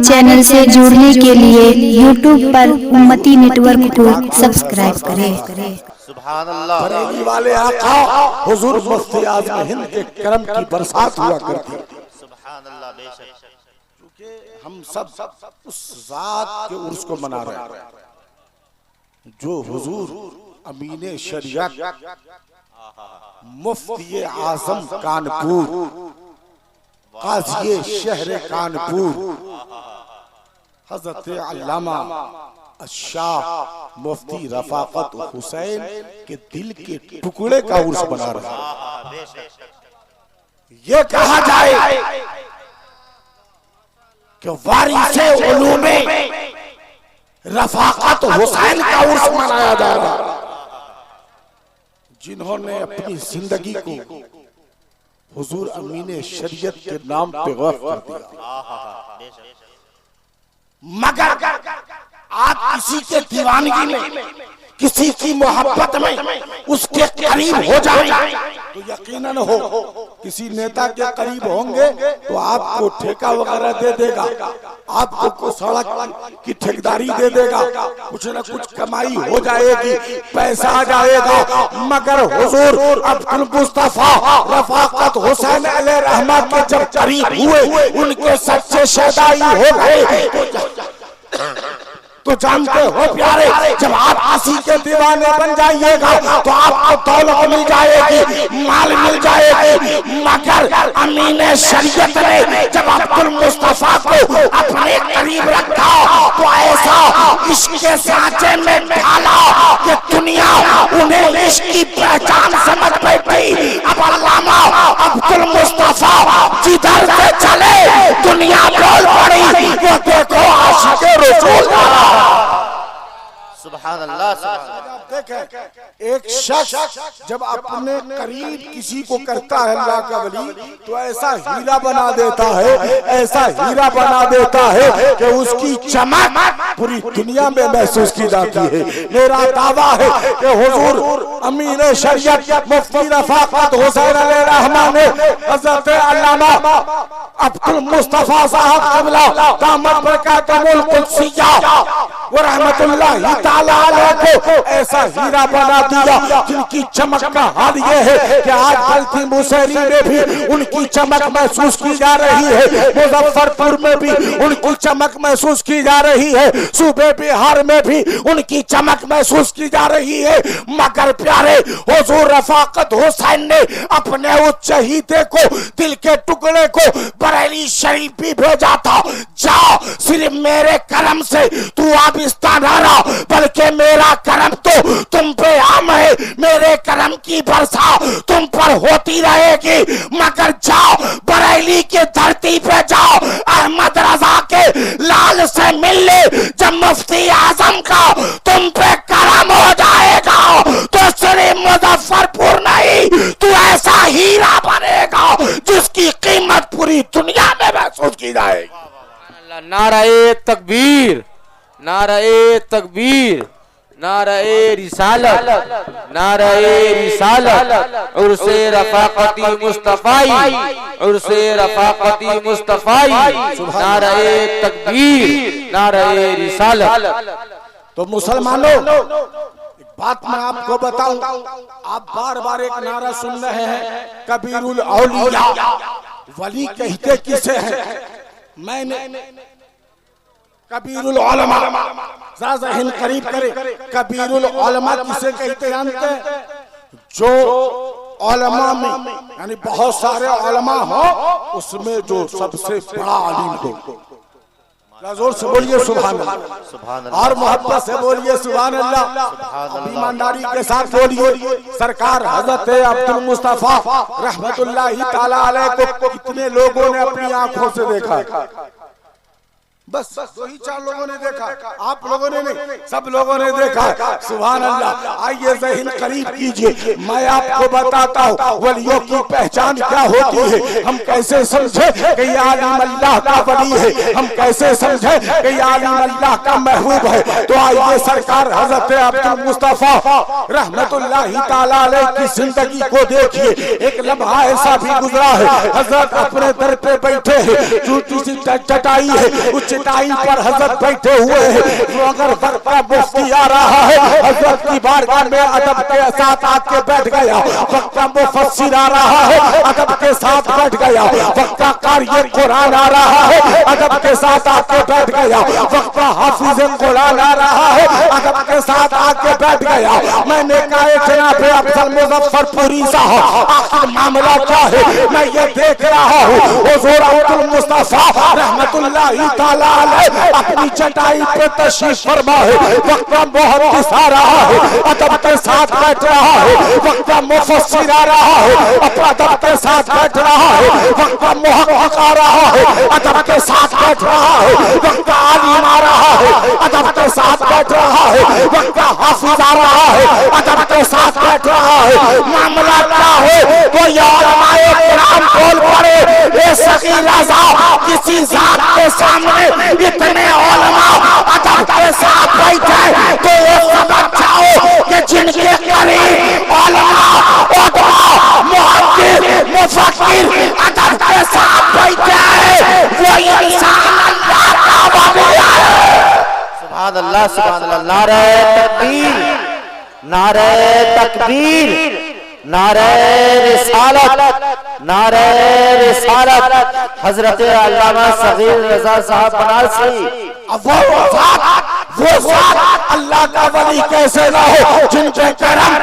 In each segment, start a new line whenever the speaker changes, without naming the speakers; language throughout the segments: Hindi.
चैनल से जुड़ने के लिए YouTube पर उम्मती नेटवर्क को सब्सक्राइब करें।
सुभान अल्लाह।
बरेली वाले आका हुजूर मुफ्ती आज़म हिंद के करम की बरसात हुआ करती।
सुभान अल्लाह। बेशक
क्योंकि हम सब उस जात के उर्स को मना रहे हैं जो हुजूर अमीने शरीयत मुफ्ती आज़म कानपुर काज़ी शहर कानपुर हज़रत अल्लामा शाह मुफ्ती रफाकत हुसैन के दिल के टुकड़े का उर्स बना रहा है। ये कहा जाए कि वारिसे उलूमे रफाकत हुसैन का उर्स मनाया जा रहा है, जिन्होंने अपनी जिंदगी को हुजूर अमीने शरीयत के नाम पे वक्फ कर दिया। मगर आप किसी के दीवानगी में, किसी की मोहब्बत में उसके करीब हो जाए तो यकीनन हो किसी नेता के करीब होंगे तो आपको ठेका वगैरह दे देगा, आपको सड़क की ठेकेदारी दे देगा, कुछ न कुछ कमाई हो जाएगी, पैसा आ जाएगा। मगर हुजूर अब्दुल मुस्तफा रफाकत हुसैन अलैहि रहमा के जब करीब हुए, उनके सच्चे शहदाई हो गए तो जानते हो प्यारे, जब आप किसी के दीवाने बन जाइएगा तो आपको दौलत मिल जाएगी, माल मिल जाएगी। मगर अमीने शरीयत ने जब अब्दुल मुस्तफा को अपने करीब रखा तो ऐसा इसके सांचे में ढाला कि दुनिया उन्हें इसकी पहचान समझ बैठी। अब अल्लामा अब्दुल मुस्तफा जिधर से चले दुनिया बोल पड़ी, वो देखो आशिक़े रसूल।
सुभान अल्लाह।
देखें एक शख्स जब अपने करीब किसी को करता है अल्लाह का वली तो ऐसा हीरा बना देता है, ऐसा हीरा बना देता है कि उसकी चमक पूरी दुनिया में महसूस की जाती है। मेरा दावा है कि हुजूर अमीने शरीयत मुफ्ती रफाकत हुसैन अलैहि रहमा ने हज़रत अल्लामा अब्दुल मुस्तफा साहब क़िबला दामत बरकातहुल कुद्सिया व रहमतुल्लाहि ताला अलैहि को ऐसा हीरा बना दिया जिनकी चमक का हाल ये है कि आज बल्कि मुसैरी में भी उनकी चमक महसूस की जा रही है, मुजफ्फरपुर में भी उनकी चमक महसूस की जा रही है, सूबे बिहार में भी उनकी चमक महसूस की जा रही है। मगर प्यारे हुजूर रफाकत हुसैन ने अपने उस शहीदे को, दिल के टुकड़े को बरेली शरीफ भी भेजा था, जाओ सिर्फ मेरे करम से तू आबिस्ता ना रहा, बल्कि मेरा करम तो तुम पे आम है, मेरे करम की वर्षा तुम पर होती रहेगी। मगर जाओ बरेली की धरती पे जाओ, अहमद रजा के लाल से मिल ले, जब मुफ्ती आजम का तुम पे करम हो जाएगा तो सिर्फ मुजफ्फरपुर नहीं, तू ऐसा हीरा बनेगा जिसकी कीमत पूरी दुनिया में महसूस की जाएगी।
नाराए तकबीर, नाराए तकबीर, नाराए रिसालत, नाराए रिसालत, उर्से रफाकती मुस्तफाई, उर्से रफाकती मुस्तफाई, नाराए तकबीर, नाराए रिसालत।
तो मुसलमानों एक बात मैं आपको बताऊं, आप बार बार एक नारा सुन रहे हैं कबीरुल औलिया, वली कहते किसे हैं? मैंने कबीरुल उलमा, जरा ज़हन करीब करे, कबीरुल उलमा किसे कहते जानते हैं? जो उलमा में यानी बहुत सारे उलमा हो उसमें जो सबसे बड़ा आलिम हो। जोर से बोलिए सुभान अल्लाह, और मोहब्बत से बोलिए सुभान अल्लाह, ईमानदारी के साथ बोलिए। सरकार हजरत अब्दुल मुस्तफा रहमतुल्लाहि ताला अलैहि को कितने लोगों ने अपनी आंखों से देखा? बस दो ही चार लोगों ने देखा, आप लोगों ने नहीं, सब लोगों ने देखा। सुभान अल्लाह। आइए ज़हन करीब कीजिए, मैं आपको बताता हूँ वलियों की पहचान क्या होती है, हम कैसे समझे कि ये आलिम अल्लाह का वली है, हम कैसे समझे कि ये आलिम अल्लाह का महबूब है। तो आइए सरकार हजरत अब्दुल मुस्तफा रहमतुल्लाहि ताला अलैहि की जिंदगी को देखिए। एक लम्हा ऐसा भी गुजरा है, हजरत अपने दर पे बैठे हैं, छोटी सी चटाई है, उस चटाई पर हजरत बैठे हुए हैं, तो अगर वक्त का मुफ्ती आ रहा है हजरत की बारगाह में अदब के साथ आके बैठ गया, वक्त का मुफस्सिर आ रहा है अदब के साथ बैठ गया, वक्त का कारी कुरान आ रहा है अदब के साथ आके बैठ गया, वक्त का हाफिज कुरान आ रहा है अदब के साथ आके बैठ गया। मैंने कहा जनाब अफजल मुजफ्फरपुरी साहब आखिर मामला क्या है? मैं ये देख रहा हूँ हुजूर अब्दुल मुस्तफा रहमतुल्लाहि तआला अलैह अपनी चटाई पे तशरीफ फरमा है, वक्त का मुहद्दिस आ रहा है अदब के साथ बैठ रहा है, वक्त का मुफस्सिर आ रहा है अदब के साथ बैठ रहा है, वक्त का मुहक्किक आ रहा है अदब के साथ बैठ रहा है, वक्त का आलिम आ रहा है अदब के साथ बैठ रहा है, वक्त का हाफिज आ रहा है अदब के साथ बैठ रहा है। मामला क्या है? कोई उलमाए किराम बोल पड़े ये सगीरा साहब किसी जात के सामने इतने उलमा अदब के साथ बैठे तो ये समझ जाओ कि जिनके करीब उलमा मुहद्दिस मुफक्किर अदब के साथ बैठे वो इंसान अल्लाह का वली है।
सुभान अल्लाह सुभान अल्लाह। नारे तकबीर, नारे तकबीर, नारे रिसालत, नारे रिसालत। हजरत अल्लामा सगीर रजा साहब बनारसी।
अब वो साथ अल्लाह का वली कैसे ना हो जिनके करम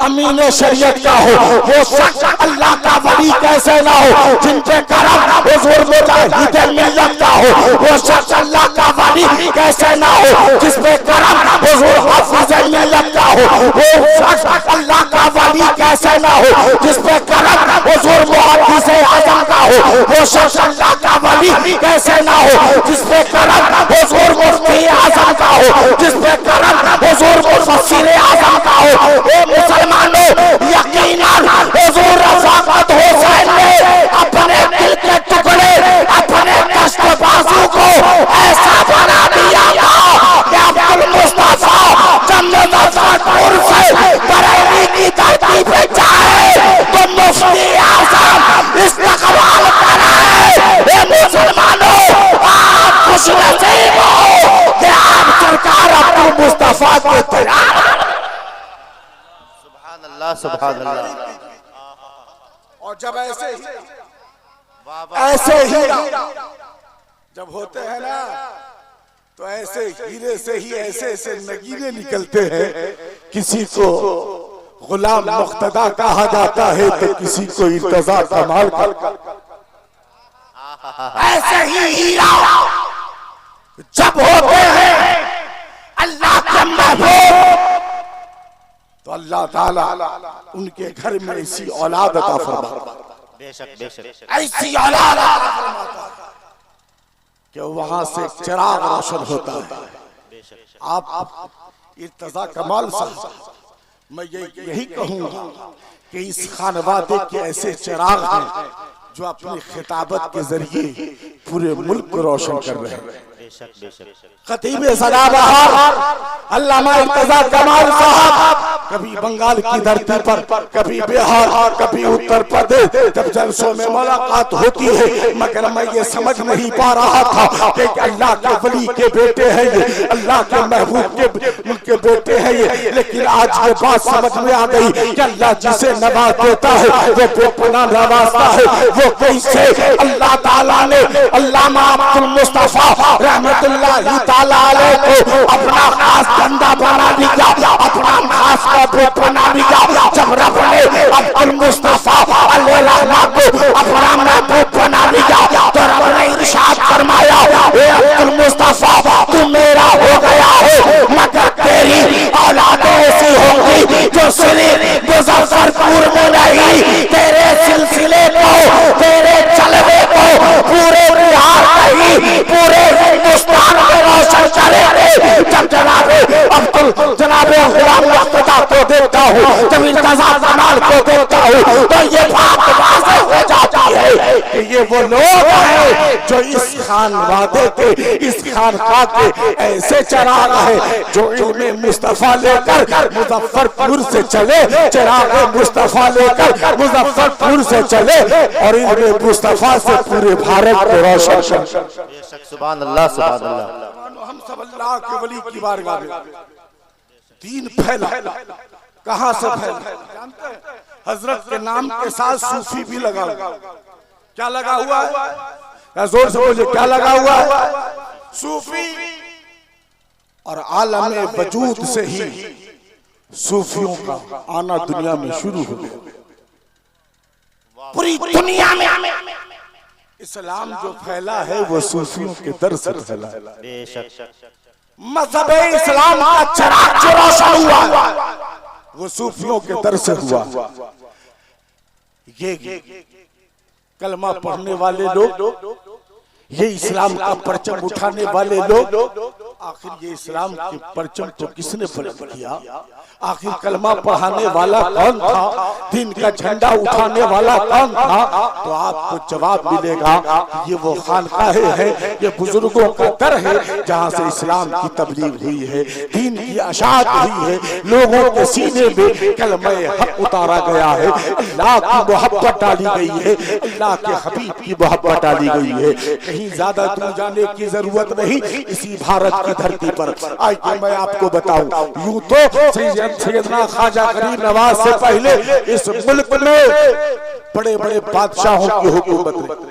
अमीन शरीयत का हो, वो शख्स अल्लाह का वली कैसे ना हो जिनके करम हुजूर मुजाहिद मिल्लत का हो, वो शख्स अल्लाह का वली कैसे ना हो जिसपे करम हुजूर हाफिज मिल्लत का हो, वो शख्स अल्लाह का वली कैसे ना हो जिसपे करम हुजूर मुहद्दिस आजम का हो, वो शख्स अल्लाह का वली कैसे ना हो जिसपे करम हुजूर मुफ्ती आजम का हो, जिसपे करम हुजूर मुफस्सिर आजम का हो। ओ मुसलमानों, यकीनन हुजूर रफाकत हुसैन ने अपने दिल के टुकड़े अपने कष्टबाजों को ऐसा बना दिया था कि अब्दुल मुस्तफा जब मुजफ्फरपुर से बरेली की धरती पे जाए तो मुफ्ती आजम इस्तकबाल कराए। ए मुसलमानों, आप खुश नसीब हो कि आप सरकार अब्दुल मुस्तफा के तैयार।
सुभान अल्लाह सुभान अल्लाह।
और जब ऐसे ही जब होते हैं ना तो ऐसे हीरे से ही ऐसे ऐसे नगीने निकलते हैं। किसी को गुलाम मुक्तदा कहा जाता है तो किसी को इर्तजा कमाल। ऐसे ही हीरा जब होते हैं अल्लाह के महबूब तो अल्लाह ताला उनके घर में ऐसी औलाद अता फरमाता है,
बेशक बेशक
ऐसी औलाद अता फरमाता है कि वहां से चिराग रोशन होता है। आप इर्तजा कमाल साहब, मैं यही कहूंगा कि इस खानवादे के ऐसे चिराग हैं जो अपनी खिताबत के जरिए पूरे मुल्क को रोशन कर रहे हैं। खतीब सदाबहार अल्लामा इर्तजा कमाल साहब कभी बंगाल की धरती पर, कभी बिहार, कभी उत्तर प्रदेश जब जलसों में मुलाकात होती है, मगर मैं ये समझ नहीं पा रहा था कि अल्लाह के वली के बेटे हैं ये, अल्लाह के महबूब के बेटे हैं ये। लेकिन आज ये बात समझ में आ गई कि अल्लाह जिसे नवाज देता है वो बेपनाह नवाजता है। वो कैसे अल्लाह ताला ने अल्लामा अब्दुल मुस्तफा रहमतुल्लाहि तआला अलैह को अपना खास बंदा बना दिया, अपना खास महबूब बना दिया। जब रब ने अब्दुल मुस्तफा अलैहि रहमत को अपना महबूब बना दिया तो रब ने इरशाद फरमाया, ए अब्दुल मुस्तफा तू मेरा हो गया है, मगर तेरी औलादें ऐसी होंगी जो सिर्फ मुजफ्फरपुर में नहीं, तेरे सिलसिले को, तेरे जलवे को पूरे बिहार नहीं पूरे हिंदुस्तान में रोशन करेंगे। जब जनाबे गुलाम मुस्तफा को देखता हूँ, जब इर्तजा कमाल को देखता हूँ तो ये बात वाज़ेह हो जाती है कि ये वो लोग हैं जो इस खानवादे के, इस खानका के ऐसे चिराग है जो इल्मे मुस्तफा लेकर मुजफ्फरपुर से चले, चिराग मुस्तफा लेकर मुजफ्फरपुर से चले और इल्मे मुस्तफा से पूरे भारत को रोशन कर।
सुभान अल्लाह सुभान अल्लाह।
हम सब अल्लाह के वली की बारगाह में दीन फैला, कहां से फैला जानते हैं? हजरत के नाम के साथ सूफी भी लगा हुआ। क्या लगा हुआ है? जोर से बोलिए, क्या लगा हुआ है? सूफी। और आलम वजूद से ही सूफियों का आना दुनिया में शुरू हो गया। पूरी दुनिया में इस्लाम जो फैला है वो सूफियों के दर से फैला है।
बेशक
मजहब इस्लाम का चिराग जो रोशन हुआ वो सूफियों के दर से हुआ। ये कलमा पढ़ने वाले लोग, ये इस्लाम का परचम उठाने वाले लोग, आखिर ये इस्लाम के परचम को किसने बुलंद किया? आखिर कलमा पढ़ाने वाला कौन था? दिन का झंडा उठाने वाला कौन था? तो आपको जवाब मिलेगा ये वो खानकाहें हैं, ये बुजुर्गों का दर है जहाँ से इस्लाम की तबलीग हुई है, दीन की अशात हुई है, लोगों के सीने में कलमा हक उतारा गया है, अल्लाह की मोहब्बत डाली गई है, अल्लाह के हबीब की मोहब्बत डाली गई है। कहीं ज्यादा दूर जाने की जरूरत नहीं, इसी भारत की धरती पर आइए मैं आपको बताऊं। यूं तो सैयदना ख्वाजा गरीब नवाज से पहले इस मुल्क में बड़े बड़े बादशाहों की हुकूमत रही,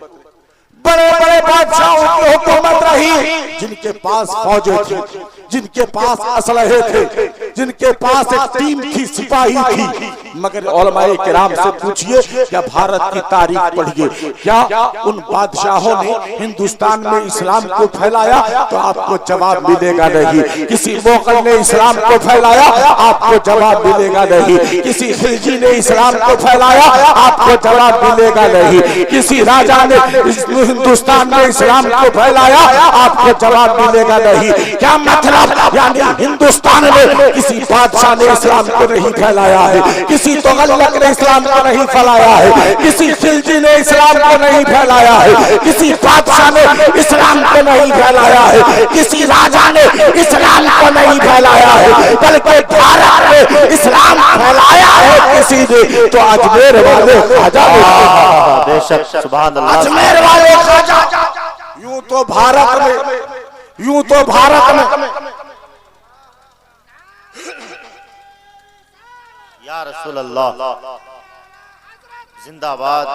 बड़े बड़े बादशाहों की हुकूमत रही, जिनके पास फौजें थी, जिनके पास असलहे थे, जिनके पास एक टीम थी, सिपाही थी। मगर उलमाए किराम से पूछिए, क्या भारत की तारीख पढ़िए, क्या उन बादशाहों ने हिंदुस्तान में इस्लाम को फैलाया? तो आपको जवाब मिलेगा नहीं। किसी मुगल ने इस्लाम को फैलाया? आपको जवाब मिलेगा नहीं। किसी खिलजी ने इस्लाम को फैलाया? आपको जवाब मिलेगा नहीं। किसी राजा ने हिंदुस्तान में इस्लाम को फैलाया? आपको जवाब मिलेगा नहीं। क्या मतलब? यानी हिंदुस्तान में किसी बादशाह ने इस्लाम को नहीं फैलाया है, किसी तुगलक ने इस्लाम को नहीं फैलाया है, किसी खिलजी ने इस्लाम को नहीं फैलाया है, किसी बादशाह ने इस्लाम को नहीं फैलाया है, किसी राजा ने इस्लाम को नहीं फैलाया है, बल्कि भारत में इस्लाम फैलाया है किसी ने, तो अजमेर वाले ख्वाजा ने।
बेशक सुभान अल्लाह।
अजमेर वाले ख्वाजा। यूं तो भारत में, यूं तो भारत में
या रसूल अल्लाह जिंदाबाद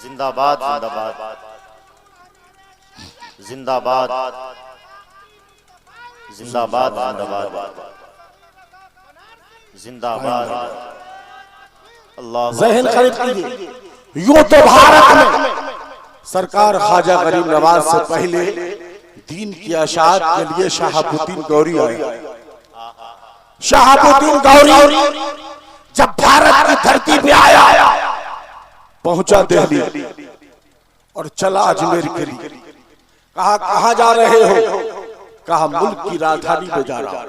जिंदाबाद जिंदाबाद जिंदाबाद जिंदाबाद जिंदाबाद जिंदाबाद। अल्लाह
ज़हन खरीद कीजिए। यूं तो भारत में सरकार ख्वाजा गरीब नवाज से पहले दीन की अशात के लिए शहाबुद्दीन गौरी आए। शहाबुद्दीन गौरी जब भारत की धरती पे आया, पहुंचा दिल्ली और चला अजमेर के लिए। कहा कहां जा रहे हो? कहा मुल्क की राजधानी में जा रहा हूं।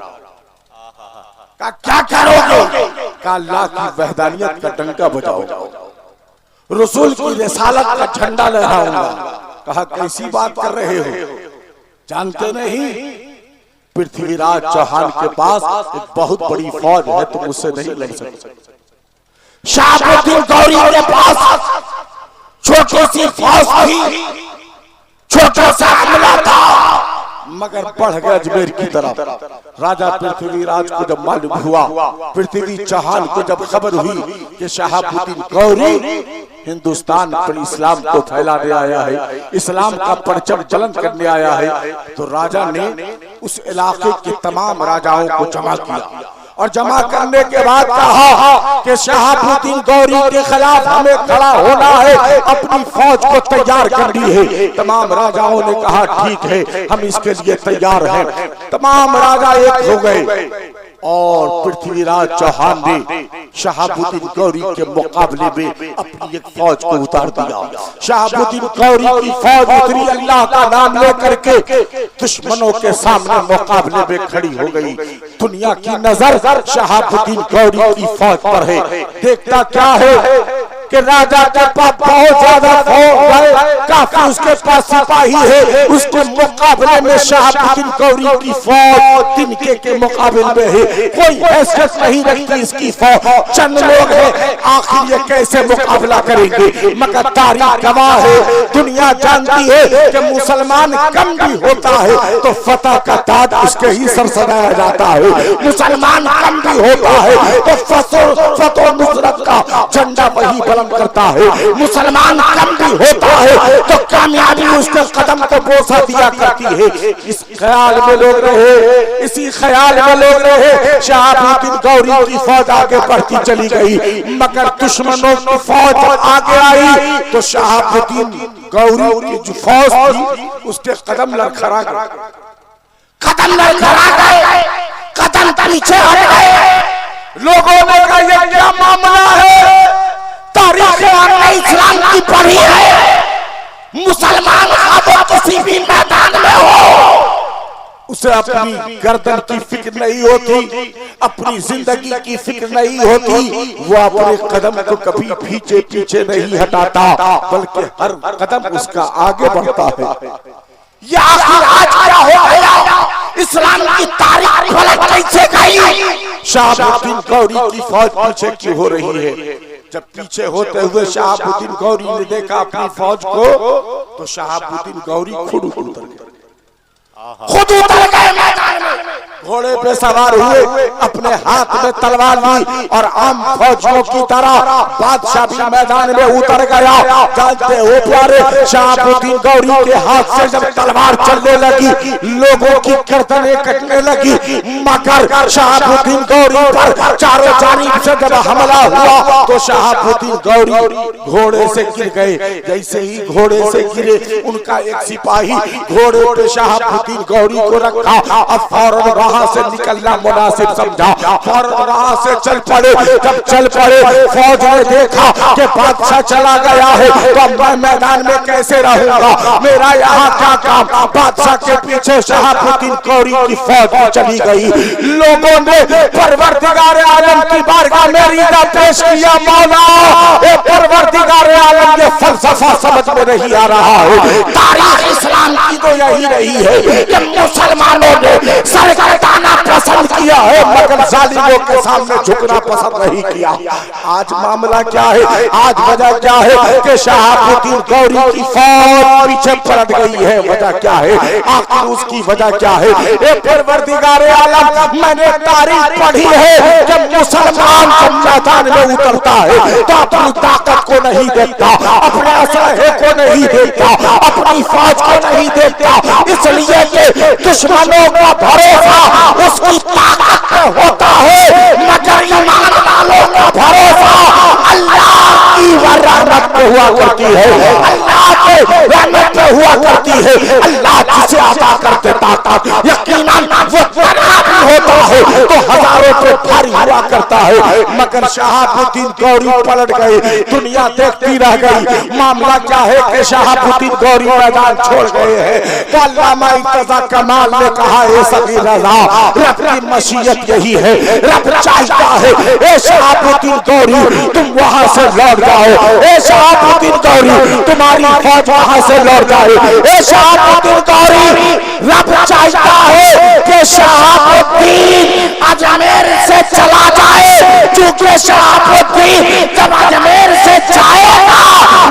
कहा क्या करोगे? कहा अल्लाह की वहदानियत का डंका बजाओ, रसूल की रिसालत का झंडा लहराऊंगा। कहा कैसी बात कर रहे हो? जानते नहीं पृथ्वीराज चौहान के पास एक बहुत बड़ी फौज है, तुम उससे नहीं लड़ सकते। शहाबुद्दीन गौरी के पास छोटी सी फौज थी, छोटा सा हमला था, मगर बढ़ गया अजमेर की तरफ। राजा पृथ्वीराज को जब मालूम हुआ, पृथ्वी चौहान को जब खबर हुई कि शहाबुद्दीन गौरी हिंदुस्तान पर इस्लाम को फैलाने आया है, इस्लाम का परचम जलन करने आया है, तो राजा ने उस इलाके के तमाम राजाओं को जमा किया और जमा करने के बाद कहा कि शहाबुद्दीन गौरी के खिलाफ हमें खड़ा होना है, अपनी फौज को तैयार करनी है। तमाम राजाओं ने कहा ठीक है, हम इसके लिए तैयार हैं। तमाम राजा एक हो गए और पृथ्वीराज चौहान ने शहाबुद्दीन गौरी के मुकाबले में अपनी एक फौज को उतार दिया। शहाबुद्दीन गौरी की फौज उतरी, अल्लाह का नाम लेकर के दुश्मनों के सामने मुकाबले में खड़ी हो गई। दुनिया की नजर शहाबुद्दीन गौरी की फौज पर है। देखता क्या है कि राजा के पास बहुत ज्यादा फौज है, काफी उसके पास सिपाही है, उसके मुकाबले में शहाबुद्दीन गौरी की फौज तिनके के मुकाबले में है, कोई हैसियत नहीं रखती इसकी फौज, चंद लोग हैं, आखिर ये कैसे मुकाबला करेंगे। मगर तारीख गवाह है, दुनिया जानती है कि मुसलमान कम भी होता है तो फतह का ताज उसके ही सर सजाया जाता है, मुसलमान कम भी होता है तो फतह नुसरत का झंडा वही बुलंद करता है, मुसलमान कम भी होता है तो कामयाबी उसके कदम को बोसा दिया करती है। इस ख्याल में लोग रहे, इसी ख्याल में लोग रहे, शहाबुद्दीन गौरी की फौज आगे बढ़ती चली गई, मगर दुश्मनों की फौज आगे आई तो शहाबुद्दीन गौरी की जो फौज थी उसके कदम लड़खड़ा गए, कदम लड़खड़ा गए, कदम पीछे हट गए। लोगों ने कहा ये क्या मामला है, तारीख इस्लाम की पढ़ी है, मुसलमान अब किसी भी मैदान में हो उसे अपनी गर्दन की फिक्र नहीं होती, अपनी जिंदगी की फिक्र नहीं होती, वो अपने कदम को कभी पीछे पीछे नहीं हटाता बल्कि हर कदम उसका आगे बढ़ता है। ये आखिर आज क्या हो गया, इस्लाम की तारीख पलट कैसे गई। शहाबुद्दीन गौरी की फौज पीछे क्यों हो रही है। जब पीछे होते हुए शहाबुद्दीन गौरी ने देखा अपनी फौज को तो शहाबुद्दीन गौरी खुद उतर गए, खुद उतर गए मैदान में, घोड़े पे सवार हुए, अपने हाथ में तलवार ली और आम फौजियों की तरह बादशाह भी मैदान में उतर गया। जानते हो प्यारे, शहाबुद्दीन गौरी के हाथ से जब तलवार चलने लगी लोगों की गर्दनें कटने लगी, मगर शहाबुद्दीन गौरी पर चारों जानिब से जब हमला हुआ तो शहाबुद्दीन गौरी घोड़े से गिर गए। जैसे ही घोड़े से गिरे उनका एक सिपाही घोड़े पे शहाबुद्दीन गौरी को रखा, अब फौरन वहां से निकलना मुनासिब समझा, फौरन वहां से चल पड़े। जब चल पड़े फौज ने देखा कि बादशाह चला गया है तो मैं मैदान में कैसे रहूंगा, मेरा यहाँ क्या काम। बादशाह के पीछे शहाबुद्दीन गौरी की फौज चली गई। लोगों ने परवरदिगार आलम की बारगाह में रिदा पेश किया, मौला ए परवरदिगार आलम, ये फलसफा समझ में नहीं आ रहा है। तारीख इस्लाम की तो यही रही है कि मुसलमानों ने सर कटाना पसंद किया है मगर जालिमों के सामने झुकना पसंद नहीं किया। आज मामला क्या है, आज वजह क्या है कि शहाबुद्दीन गौरी की फौज पीछे पलट गई है। वजह क्या है, आखिर उसकी वजह क्या है। ए परवरदिगार आलम, मैंने तारीख पढ़ी है कि मुसलमान जब मैदान में उतरता है तो अपनी ताकत को नहीं देखता, अपने असलहे को नहीं देखता, अपनी फौज को नहीं देखता, इसलिए कि दुश्मनों का भरोसा उसकी ताकत पे होता है मगर ईमान वालों का भरोसा अल्लाह की रहमत पे हुआ करती है, अल्लाह के रहमत पे हुआ करती है। अल्लाह जिसे अता करते ताकत यकीनन वो बड़ा भी होता है तो हजारों पे भारी हुआ करता है। मगर शहाबुद्दीन गौरी पलट गए, दुनिया देखती रह गई। मामला क्या है कि शहाबुद्दीन गौरी मैदान छोड़ गए हैं तो अल्लामा इर्तज़ा कमाल ने कहा है सभी रजा रब की मशीयत यही है, रब चाहता है ए शहाबुद्दीन गौरी तुम वहां से लौट जाओ, ए शहाबुद्दीन गौरी तुम्हारी फौज वहां से लौट जाए। ए शहाबुद्दीन गौरी रब चाहता है कि शहाबुद्दीन अजमेर से चला जाए, क्योंकि शहाबुद्दीन जब अजमेर से जाएगा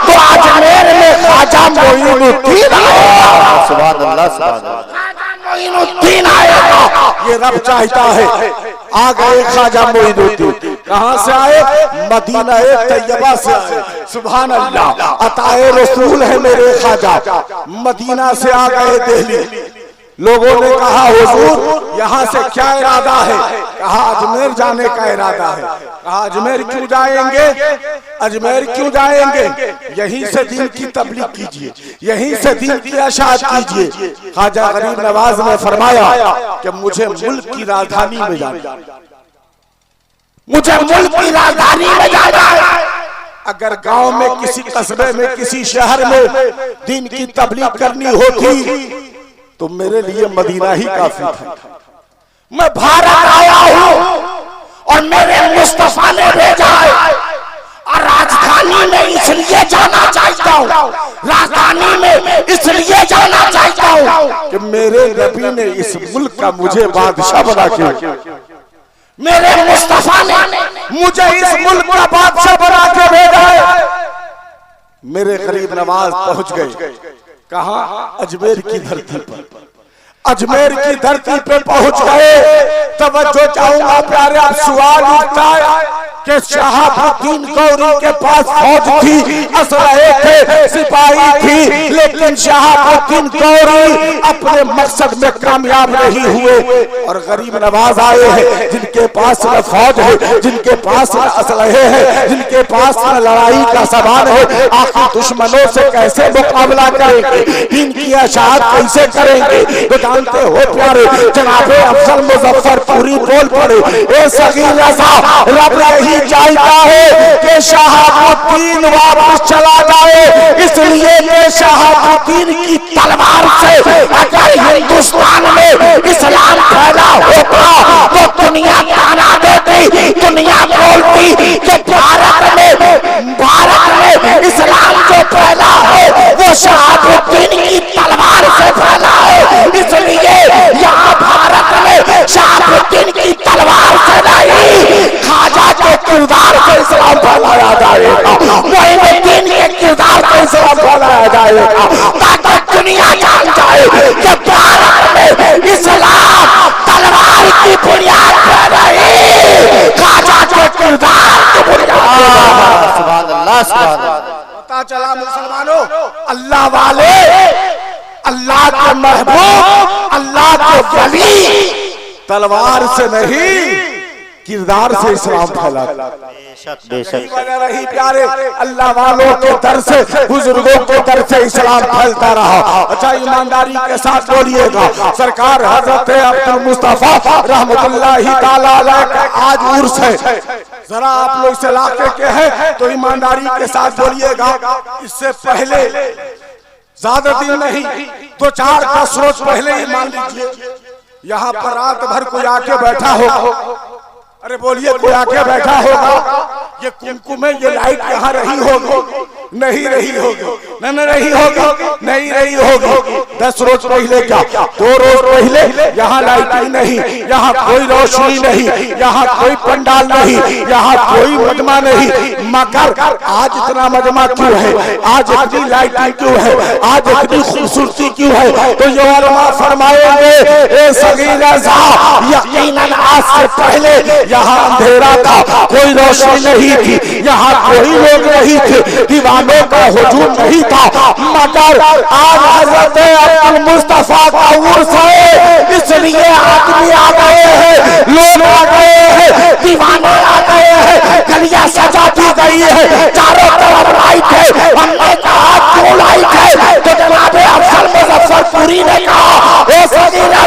तो अजमेर में ख्वाजा मोइनुद्दीन आएगा।
सुभान अल्लाह, सुभान अल्लाह,
मोइनुद्दीन आएगा। ये रब चाहता है। आ गए ख्वाजा मोइनुद्दीन, कहां से आए, मदीना तैयबा से आए। सुभान अल्लाह, अताए रसूल है मेरे ख्वाजा, मदीना से आ गए दिल्ली। लोगों ने कहा हुजूर यहाँ से क्या इरादा है, कहा अजमेर जाने का इरादा है। कहा अजमेर क्यों जाएंगे, अजमेर क्यों जाएंगे, यहीं से दीन की तबलीग कीजिए, यहीं से दीन की इशाअत कीजिए। ख्वाजा गरीब नवाज ने फरमाया कि मुझे मुल्क की राजधानी में जाना, मुझे मुल्क की राजधानी में जाना है। अगर गांव में किसी कस्बे में किसी शहर में दीन की तबलीग करनी होती तो मेरे लिए मदीना ही काफी था। मैं भारत आया हूं और मेरे मुस्तफा ने भेजा है और राजधानी राजधानी में इसलिए जाना चाहता हूँ, राजधानी में इसलिए जाना चाहता हूँ कि मेरे नबी ने इस मुल्क का मुझे बादशाह बना के, मेरे मुस्तफा ने मुझे इस मुल्क का बादशाह बना के भेजा है। मेरे गरीब नवाज पहुंच गए कहां? अजमेर की धरती पर, अजमेर की धरती पे पहुंच गए। तवज्जो चाहूंगा प्यारे, अब सवाल उठता है कि शहाबुद्दीन गौरी के पास फौज थी, असलहे थे, सिपाही थी, लेकिन शहाबुद्दीन गौरी अपने मकसद में कामयाब नहीं हुए। और गरीब नवाज आए हैं जिनके पास न फौज है, जिनके पास न असलहे है, जिनके पास न लड़ाई का सामान है। आखिर दुश्मनों से कैसे मुकाबला करेंगे, इनकी अशात कैसे करेंगे? तो जानते हो प्यारे, जनाबे अफजल मुजफ्फरपुरी बोल पड़े, ए सगीर रज़ा, रब यही चाहता है कि शहाबुद्दीन वापस चला जाए, इसलिए कि शहाबुद्दीन की तलवार से अगर हिंदुस्तान में इस्लाम फैला होता तो दुनिया ताना देती, दुनिया बोलती कि भारत में इस्लाम जो फैला है वो शहाबुद्दीन की तलवार से फैला है। इसलिए यहाँ भारत में शहाबुद्दीन की तलवार से नहीं, खाजा के किरदार से इस्लाम फैलाया जाएगा, मोइनुद्दीन के किरदार से इस्लाम फैलाया जाएगा, ताकि दुनिया जान जाए कि भारत में इस्लाम तलवार की बुनियाद पर नहीं, खाजा के किरदार की बुनियाद पर।
सुभान अल्लाह, सुभान अल्लाह।
पता चला मुसलमानों, अल्लाह वाले, अल्लाह के महबूब, अल्लाह के वली तलवार से नहीं किरदार से इस्लाम फैला।
बेशक बेशक
रही प्यारे, अल्लाह वालों के दर से, बुजुर्गों के दर से इस्लाम फैलता रहा। अच्छा ईमानदारी के साथ बोलिएगा, सरकार हजरत अब्दुल मुस्तफा रहमतुल्लाहि ताला अलैह का आज उर्स है। जरा आप लोग इस इलाके के हैं तो ईमानदारी के साथ बोलिएगा। इससे पहले ज्यादा दिन नहीं, 2-4-10 रोज पहले ही मान लीजिए यहाँ पर रात भर कोई आके बैठा हो, अरे बोलिए कोई आके बैठा होगा, ये कुमकुम में ये लाइट यहाँ रही होगी? नहीं रही होगी, नहीं रही होगी, नहीं रही होगी। 10 रोज पहले क्या, 2 रोज पहले यहाँ लाइट नहीं, यहाँ कोई रोशनी नहीं, यहाँ कोई पंडाल नहीं, यहाँ कोई मजमा नहीं, मगर आज इतना मजमा क्यों है, आज इतनी लाइटिंग क्यों है, आज इतनी खूबसूरती क्यों है? तो ये उलमा फरमाएंगे, ए सगीरा सा, यकीनन आज से पहले यहाँ अंधेरा था, कोई रोशनी नहीं थी, यहाँ कोई लोग नहीं थे, दीवानों का हुजूम नहीं था, मगर आज हज़रत अब्दुल मुस्तफा का उर्स है, इसलिए आदमी आ गए हैं, लोग आ गए हैं, दीवाने आ गए हैं, गलियां सजा दी गई है, चारों तरफ लाइट है। हमने कहा क्यों लाइट है? तो जनाबे अफजल मुजफ्फरपुरी ने कहा, ओ सगीरा